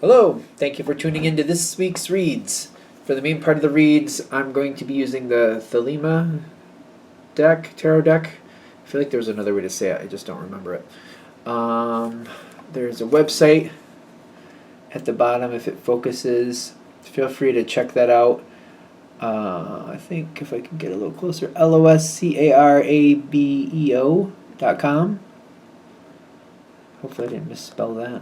Hello, thank you for tuning in to this week's reads. For the main part of the reads, I'm going to be using the Thelema tarot deck. I feel like there's another way to say it, I just don't remember it. There's a website at the bottom if it focuses. Feel free to check that out. I think if I can get a little closer, loscarabeo.com. Hopefully I didn't misspell that.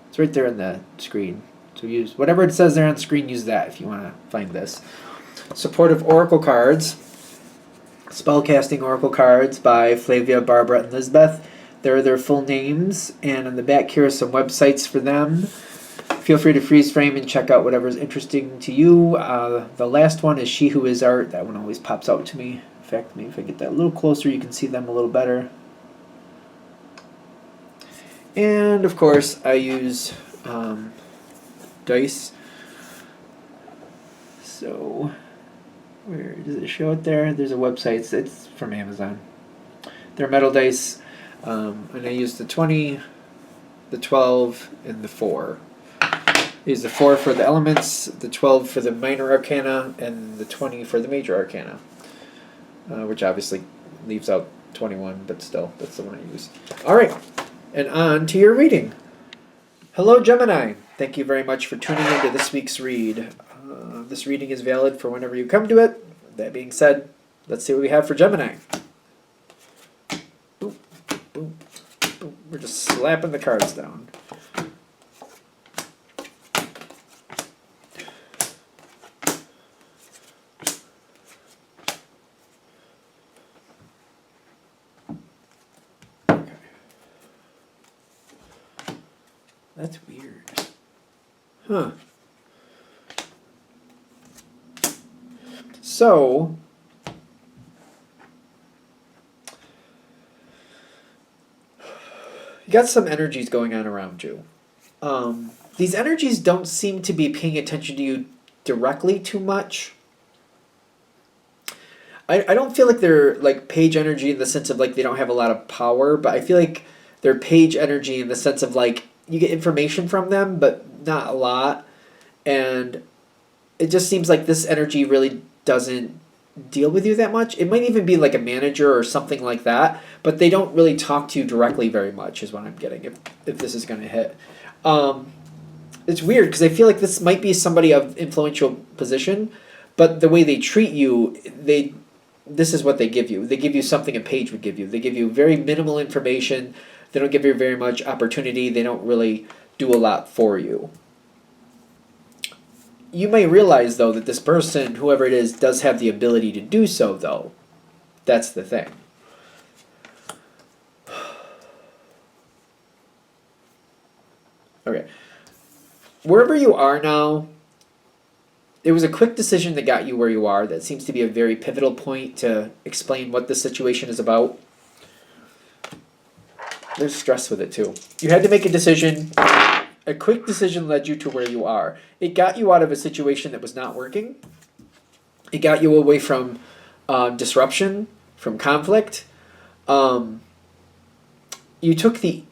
It's right there on the screen. So use whatever it says there on the screen, use that if you want to find this. Supportive Oracle Cards. Spellcasting Oracle Cards by Flavia, Barbara, and Lisbeth. There are their full names, and on the back here are some websites for them. Feel free to freeze frame and check out whatever's interesting to you. The last one is She Who Is Art. That one always pops out to me. In fact, maybe if I get that a little closer, you can see them a little better. And of course, I use dice. So, where does it show it there? There's a website. It's from Amazon. They're metal dice, and I use the 20, the 12, and the 4. I use the 4 for the elements, the 12 for the minor arcana, and the 20 for the major arcana, which obviously leaves out 21, but still, that's the one I use. All right. And on to your reading. Hello, Gemini. Thank you very much for tuning into this week's read. This reading is valid for whenever you come to it. That being said, let's see what we have for Gemini. Boom, boom, boom. We're just slapping the cards down. That's weird. Huh. So, you got some energies going on around you. These energies don't seem to be paying attention to you directly too much. I don't feel like they're like page energy in the sense of like they don't have a lot of power, but I feel like they're page energy in the sense of like you get information from them, but not a lot. And it just seems like this energy really doesn't deal with you that much. It might even be like a manager or something like that, but they don't really talk to you directly very much is what I'm getting, if this is going to hit. It's weird because I feel like this might be somebody of influential position, but the way they treat you, this is what they give you. They give you something a page would give you. They give you very minimal information. They don't give you very much opportunity. They don't really do a lot for you. You may realize, though, that this person, whoever it is, does have the ability to do so, though. That's the thing. Okay. Wherever you are now, it was a quick decision that got you where you are. That seems to be a very pivotal point to explain what this situation is about. There's stress with it, too. You had to make a decision. A quick decision led you to where you are. It got you out of a situation that was not working. It got you away from disruption, from conflict. You took the,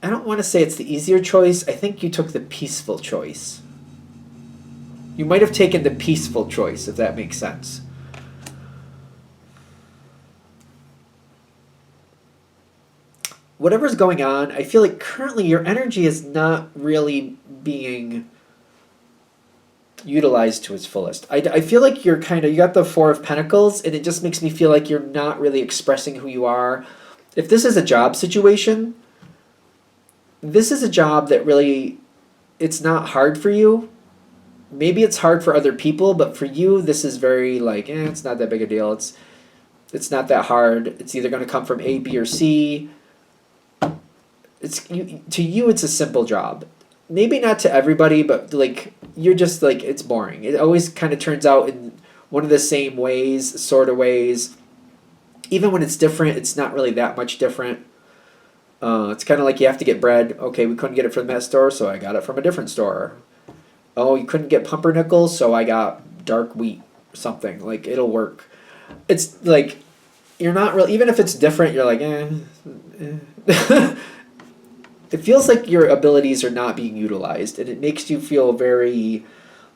I don't want to say it's the easier choice. I think you took the peaceful choice. You might have taken the peaceful choice, if that makes sense. Whatever's going on, I feel like currently your energy is not really being utilized to its fullest. I feel like you got the 4 of Pentacles, and it just makes me feel like you're not really expressing who you are. If this is a job situation, this is a job that really, it's not hard for you. Maybe it's hard for other people, but for you, this is very like, it's not that big a deal. It's not that hard. It's either going to come from A, B, or C. To you, it's a simple job. Maybe not to everybody, but like you're just like, it's boring. It always kind of turns out in one of the same ways, sort of ways. Even when it's different, it's not really that much different. It's kind of like you have to get bread. Okay, we couldn't get it from that store, so I got it from a different store. Oh, you couldn't get pumpernickels, so I got dark wheat or something. Like, it'll work. It's like, you're not really, even if it's different, you're like, it feels like your abilities are not being utilized, and it makes you feel very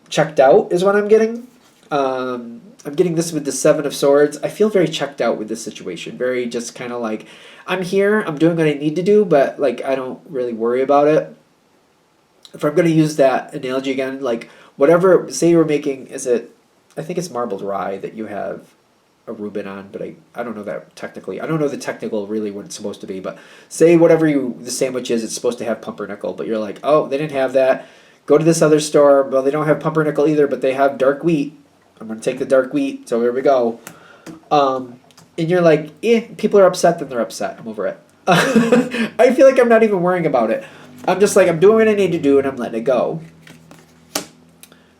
checked out, is what I'm getting. I'm getting this with the Seven of Swords. I feel very checked out with this situation. Very just kind of like, I'm here, I'm doing what I need to do, but like I don't really worry about it. If I'm going to use that analogy again, like whatever, say you were making, I think it's marbled rye that you have a Reuben on, but I don't know that technically. I don't know the technical really what it's supposed to be, but say whatever the sandwich is, it's supposed to have pumpernickel, but you're like, oh, they didn't have that. Go to this other store. Well, they don't have pumpernickel either, but they have dark wheat. I'm going to take the dark wheat, so here we go. And you're like, people are upset, then they're upset. I'm over it. I feel like I'm not even worrying about it. I'm just like, I'm doing what I need to do, and I'm letting it go.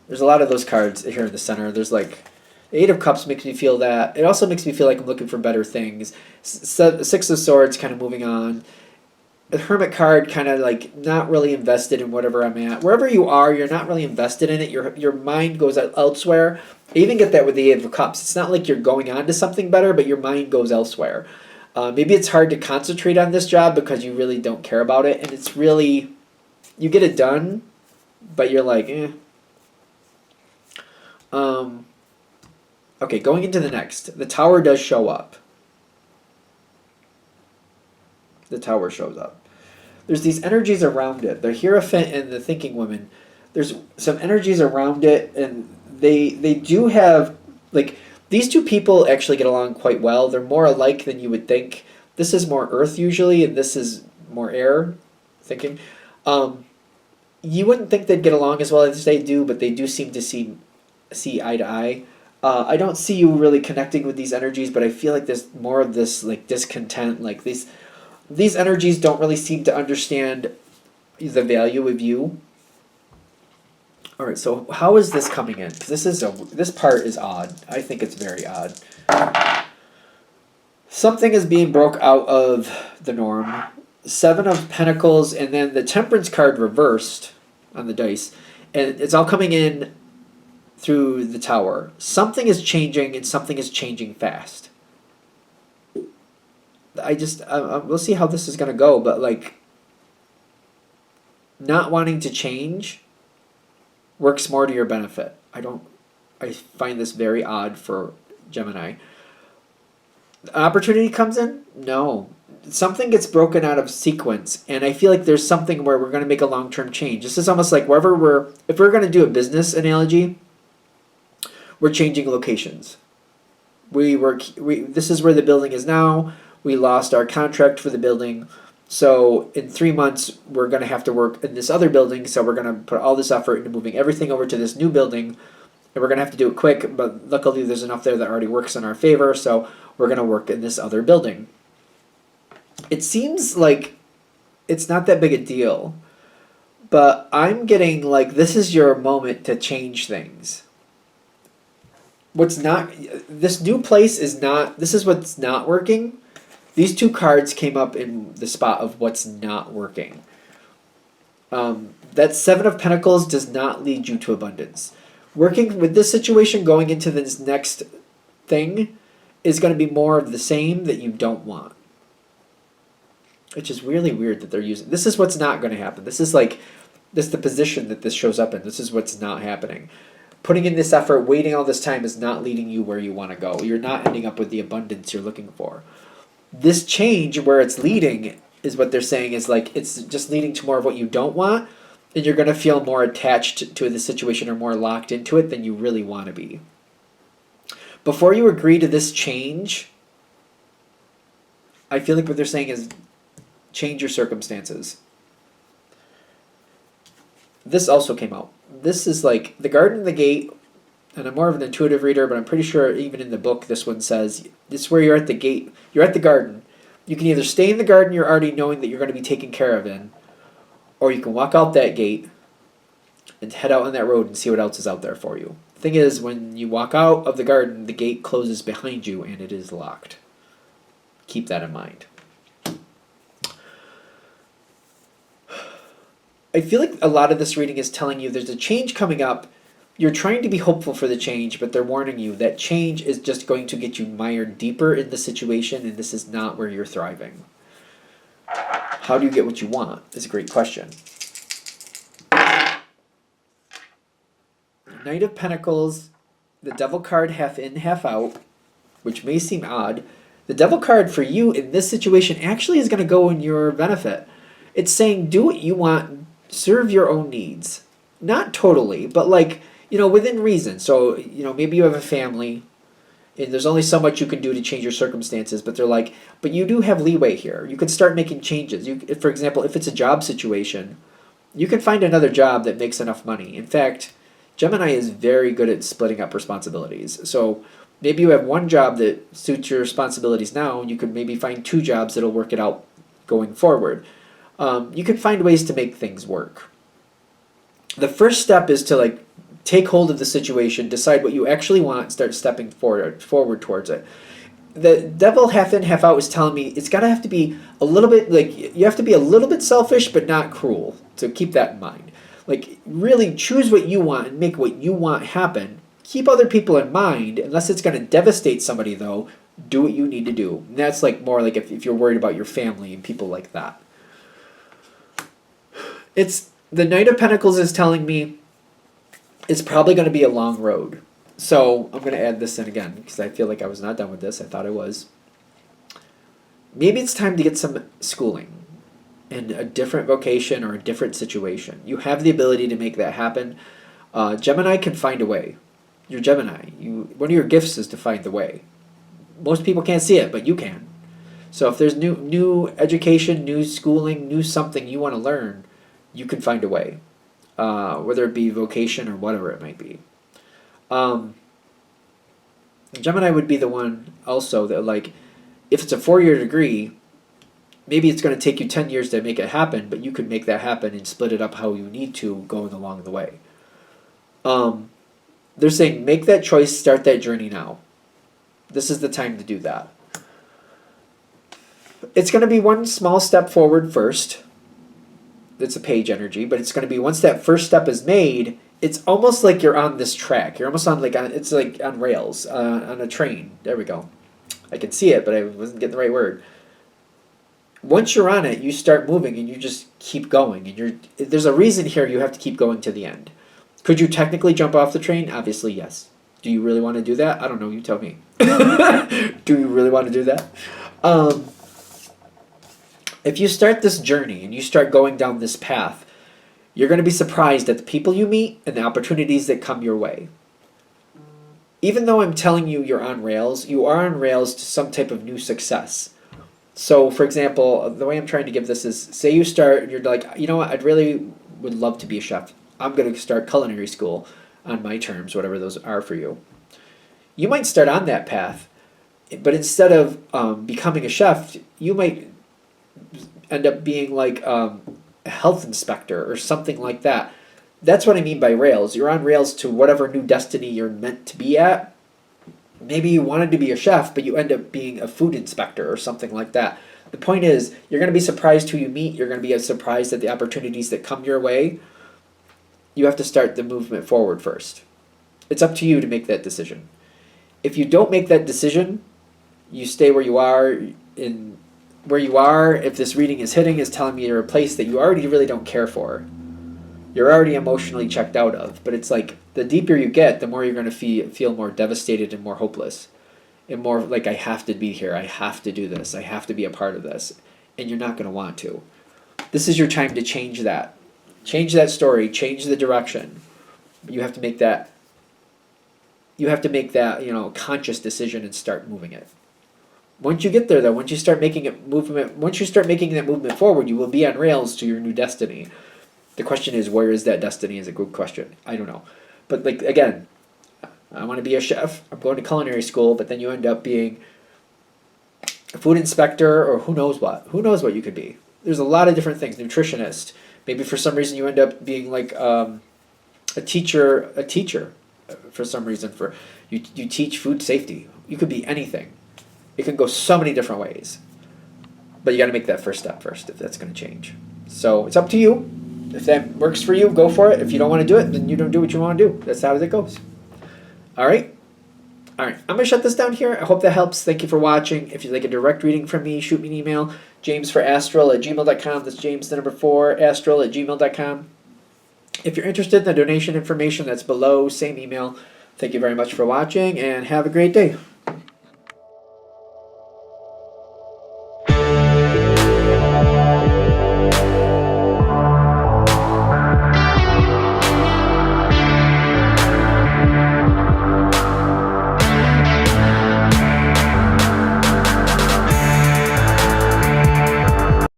There's a lot of those cards here in the center. There's like, Eight of Cups makes me feel that. It also makes me feel like I'm looking for better things. Six of Swords kind of moving on. The Hermit card kind of like not really invested in whatever I'm at. Wherever you are, you're not really invested in it. Your mind goes elsewhere. I even get that with the Eight of Cups. It's not like you're going on to something better, but your mind goes elsewhere. Maybe it's hard to concentrate on this job because you really don't care about it. And it's really, you get it done, but you're like, eh. Okay, going into the next. The Tower does show up. The Tower shows up. There's these energies around it. The Hierophant and the Thinking Woman. There's some energies around it, and they do have, like, these two people actually get along quite well. They're more alike than you would think. This is more earth usually, and this is more air, thinking. You wouldn't think they'd get along as well as they do, but they do seem to see eye to eye. I don't see you really connecting with these energies, but I feel like there's more of this like discontent. Like these energies don't really seem to understand the value of you. All right, so how is this coming in? 'Cause this part is odd. I think it's very odd. Something is being broke out of the norm. Seven of Pentacles, and then the Temperance card reversed on the dice, and it's all coming in through the Tower. Something is changing, and something is changing fast. We'll see how this is going to go, but like, not wanting to change works more to your benefit. I find this very odd for Gemini. Opportunity comes in? No. Something gets broken out of sequence, and I feel like there's something where we're going to make a long-term change. This is almost like if we're going to do a business analogy, we're changing locations. This is where the building is now. We lost our contract for the building. So in 3 months, we're going to have to work in this other building. So we're going to put all this effort into moving everything over to this new building. And we're going to have to do it quick. But luckily, there's enough there that already works in our favor. So we're going to work in this other building. It seems like it's not that big a deal. But I'm getting like, this is your moment to change things. This new place this is what's not working. These two cards came up in the spot of what's not working. That Seven of Pentacles does not lead you to abundance. Working with this situation, going into this next thing, is going to be more of the same that you don't want. Which is really weird that they're using. This is what's not going to happen. This is the position that this shows up in. This is what's not happening. Putting in this effort, waiting all this time is not leading you where you want to go. You're not ending up with the abundance you're looking for. This change where it's leading is what they're saying is like it's just leading to more of what you don't want, and you're going to feel more attached to the situation or more locked into it than you really want to be. Before you agree to this change, I feel like what they're saying is change your circumstances. This also came out. This is like the Garden and the Gate, and I'm more of an intuitive reader, but I'm pretty sure even in the book this one says this is where you're at the gate. You're at the garden. You can either stay in the garden you're already knowing that you're going to be taken care of in, or you can walk out that gate and head out on that road and see what else is out there for you. The thing is, when you walk out of the garden, the gate closes behind you and it is locked. Keep that in mind. I feel like a lot of this reading is telling you there's a change coming up. You're trying to be hopeful for the change, but they're warning you that change is just going to get you mired deeper in the situation, and this is not where you're thriving. How do you get what you want? Is a great question. Knight of Pentacles, the Devil card half in, half out, which may seem odd. The Devil card for you in this situation actually is going to go in your benefit. It's saying do what you want, serve your own needs. Not totally, but like, within reason. So, maybe you have a family and there's only so much you can do to change your circumstances, but they're like, but you do have leeway here. You can start making changes. For example, if it's a job situation, you can find another job that makes enough money. In fact, Gemini is very good at splitting up responsibilities. So maybe you have one job that suits your responsibilities now, and you could maybe find two jobs that'll work it out going forward. You can find ways to make things work. The first step is to take hold of the situation, decide what you actually want, start stepping forward towards it. The Devil half in, half out was telling me it's gotta have to be a little bit you have to be a little bit selfish, but not cruel. So keep that in mind. Really choose what you want and make what you want happen. Keep other people in mind, unless it's going to devastate somebody, though. Do what you need to do. And that's more like if you're worried about your family and people like that. The Knight of Pentacles is telling me it's probably going to be a long road. So I'm going to add this in again because I feel like I was not done with this. I thought I was. Maybe it's time to get some schooling in a different vocation or a different situation. You have the ability to make that happen. Gemini can find a way. You're Gemini. One of your gifts is to find the way. Most people can't see it, but you can. So if there's new education, new schooling, new something you want to learn, you can find a way, whether it be vocation or whatever it might be. Gemini would be the one also that if it's a 4-year degree, maybe it's going to take you 10 years to make it happen, but you could make that happen and split it up how you need to going along the way. They're saying make that choice, start that journey now. This is the time to do that. It's going to be one small step forward first. It's a page energy, but it's going to be once that first step is made, it's almost like you're on this track. You're almost on it's like on rails, on a train. There we go. I can see it, but I wasn't getting the right word. Once you're on it, you start moving and you just keep going. And there's a reason here you have to keep going to the end. Could you technically jump off the train? Obviously, yes. Do you really want to do that? I don't know. You tell me. Do you really want to do that? If you start this journey and you start going down this path, you're going to be surprised at the people you meet and the opportunities that come your way. Even though I'm telling you you're on rails, you are on rails to some type of new success. So, for example, the way I'm trying to give this is, say you start and you're like, you know what, I'd really would love to be a chef. I'm going to start culinary school on my terms, whatever those are for you. You might start on that path, but instead of becoming a chef, you might end up being a health inspector or something like that. That's what I mean by rails. You're on rails to whatever new destiny you're meant to be at. Maybe you wanted to be a chef, but you end up being a food inspector or something like that. The point is, you're going to be surprised who you meet. You're going to be surprised at the opportunities that come your way. You have to start the movement forward first. It's up to you to make that decision. If you don't make that decision, you stay where you are. If this reading is telling me you're a place that you already really don't care for. You're already emotionally checked out of. But it's the deeper you get, the more you're going to feel more devastated and more hopeless. And more like, I have to be here. I have to do this. I have to be a part of this. And you're not going to want to. This is your time to change that. Change that story. Change the direction. You have to make that. Conscious decision and start moving it. Once you get there, though, once you start making that movement forward, you will be on rails to your new destiny. The question is, where is that destiny? Is a good question. I don't know, but again, I want to be a chef. I'm going to culinary school, but then you end up being a food inspector, or who knows what. Who knows what you could be? There's a lot of different things. Nutritionist. Maybe for some reason you end up being a teacher. A teacher, for some reason you teach food safety. You could be anything. It can go so many different ways. But you got to make that first step first if that's going to change. So it's up to you. If that works for you, go for it. If you don't want to do it, then you don't do what you want to do. That's how it goes. All right? All right, I'm going to shut this down here. I hope that helps. Thank you for watching. If you'd like a direct reading from me, shoot me an email, jamesforastral@gmail.com. That's James, the number 4, astral@gmail.com. If you're interested in the donation information, that's below, same email. Thank you very much for watching, and have a great day.